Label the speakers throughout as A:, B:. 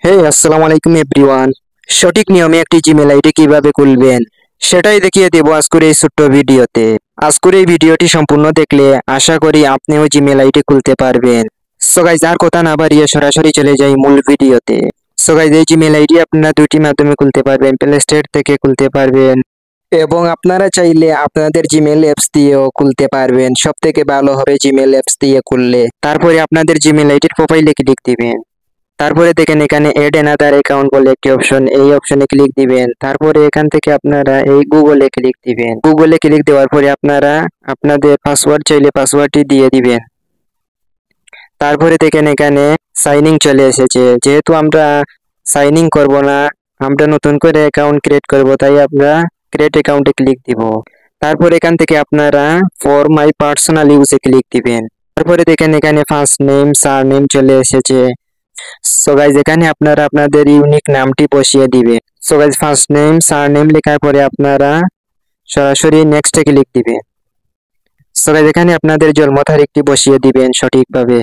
A: আসসালামু আলাইকুম এভরিওয়ান। সঠিক নিয়মে একটি জিমেল আইডি কিভাবে খুলবেন সেটাই দেখিয়ে দেব আজকের এই ছোট্ট ভিডিওতে। আজকের এই ভিডিওটি সম্পূর্ণ দেখলে আশা করি আপনিও জিমেল আইডি খুলতে পারবেন। সো গাইস, আর কথা না বাড়িয়ে সরাসরি চলে যাই মূল ভিডিওতে। সো গাইস, এই জিমেল আইডি আপনারা দুটি মাধ্যমে খুলতে পারবেন, প্লে স্টোর থেকে খুলতে পারবেন এবং আপনারা চাইলে আপনাদের জিমেল অ্যাপস দিয়েও খুলতে পারবেন। সব থেকে ভালো হবে জিমেল অ্যাপস দিয়ে খুললে। তারপরে আপনাদের জিমেল আইডির প্রোফাইলে ক্লিক দিবেন। তারপরে দেখেন এখানে এড অ্যানাদার অ্যাকাউন্ট বলে একটি অপশন, এই অপশনে ক্লিক দিবেন। তারপরে এখান থেকে আপনারা এই গুগলে ক্লিক দিবেন। গুগলে ক্লিক দেওয়ার পরে আপনারা আপনাদের পাসওয়ার্ড চাইলে পাসওয়ার্ডটি দিয়ে দিবেন। তারপরে দেখেন এখানে সাইন ইন চলে এসেছে। যেহেতু আমরা সাইন ইন করবো না, আমরা নতুন করে অ্যাকাউন্ট ক্রিয়েট করব, তাই আমরা ক্রিয়েট অ্যাকাউন্টে ক্লিক দিব। তারপর এখান থেকে আপনারা ফর মাই পার্সোনাল ইউজে ক্লিক দিবেন। তারপরে দেখেন এখানে ফার্স্ট নেম সারনেম চলে এসেছে। সো গাইজ, এখানে আপনারা আপনাদের ইউনিক নামটি বসিয়ে দিবে। So guys, first name surname লেখার পরে আপনারা সরাসরি নেক্সটে ক্লিক দিবে। সো গাইজ, এখানে আপনাদের জন্ম তারিখটি বসিয়ে দিবেন সঠিকভাবে।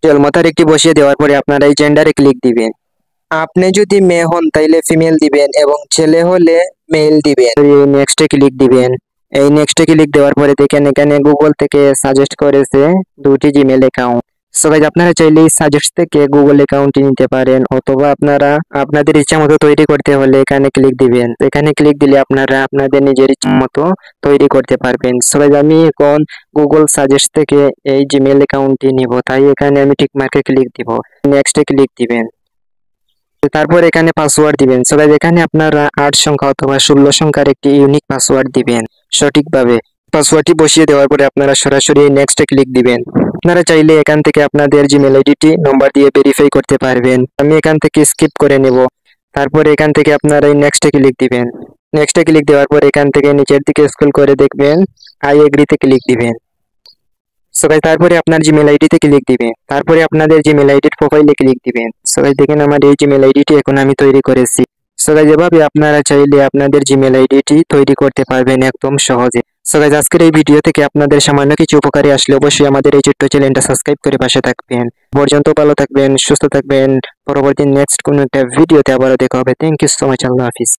A: জন্ম তারিখটি বসিয়ে দেওয়ার পরে আপনারা এই জেন্ডারে ক্লিক দিবেন। আপনি যদি মেয়ে হন তাইলে ফিমেল দিবেন এবং ছেলে হলে মেল দিবেন। এই নেক্সটে ক্লিক দিবেন। এই নেক্সটে ক্লিক দেওয়ার পরে দেখেন এখানে গুগল থেকে সাজেস্ট করেছে দুটি জিমেল অ্যাকাউন্ট। সো গাইজ, আপনারা চাইলে এই সাজেস্ট থেকে গুগল অ্যাকাউন্টটি নিতে পারেন, অথবা আপনারা আপনাদের ইচ্ছা মতো তৈরি করতে হলে এখানে ক্লিক দিবেন। এখানে ক্লিক দিলে আপনারা আপনাদের নিজের ইচ্ছা মতো তৈরি করতে পারবেন। সো গাইজ, আমি এখন গুগল সাজেস্ট থেকে এই জিমেল অ্যাকাউন্টটি নিব, তাই এখানে আমি টিক মার্কে ক্লিক দিব। নেক্সটে ক্লিক দিবেন। তারপর এখানে পাসওয়ার্ড দিবেন। সো গাইজ, এখানে আপনারা 8 সংখ্যা অথবা 16 সংখ্যার একটি ইউনিক পাসওয়ার্ড দিবেন সঠিকভাবে। পাসওয়ার্ডটি বসিয়ে দেওয়ার পরে আপনারা সরাসরি নেক্সটে ক্লিক দিবেন। আপনারা চাইলে এখান থেকে আপনাদের জিমেল আইডিটি নম্বর দিয়ে ভেরিফাই করতে পারবেন। আমি এখান থেকে স্কিপ করে নেব। তারপরে এখান থেকে আপনারা এই নেক্সটে ক্লিক দিবেন। নেক্সটে ক্লিক দেওয়ার পর এখান থেকে নিচের দিকে স্ক্রল করে দেখবেন আই এগ্রিতে ক্লিক দিবেন। সো গাইস, তারপরে আপনার জিমেল আইডিতে ক্লিক দিবেন। তারপরে আপনাদের জিমেল আইডির প্রোফাইলে ক্লিক দিবেন। সো গাইস, দেখেন আমার এই জিমেল আইডিটি এখন আমি তৈরি করেছি। সো গাইস, এভাবে আপনারা চাইলে আপনাদের জিমেল আইডিটি তৈরি করতে পারবেন একদম সহজে। সো গাইস, আজকের এই ভিডিও থেকে আপনাদের সামান্য কিছু উপকারে আসলে অবশ্যই আমাদের এই ছোট্ট চ্যানেলটা সাবস্ক্রাইব করে পাশে থাকবেন। পর্যন্ত ভালো থাকবেন, সুস্থ থাকবেন। পরবর্তী নেক্সট কোনো একটা ভিডিওতে আবারও দেখা হবে। Thank you so much. আল্লাহ হাফিজ।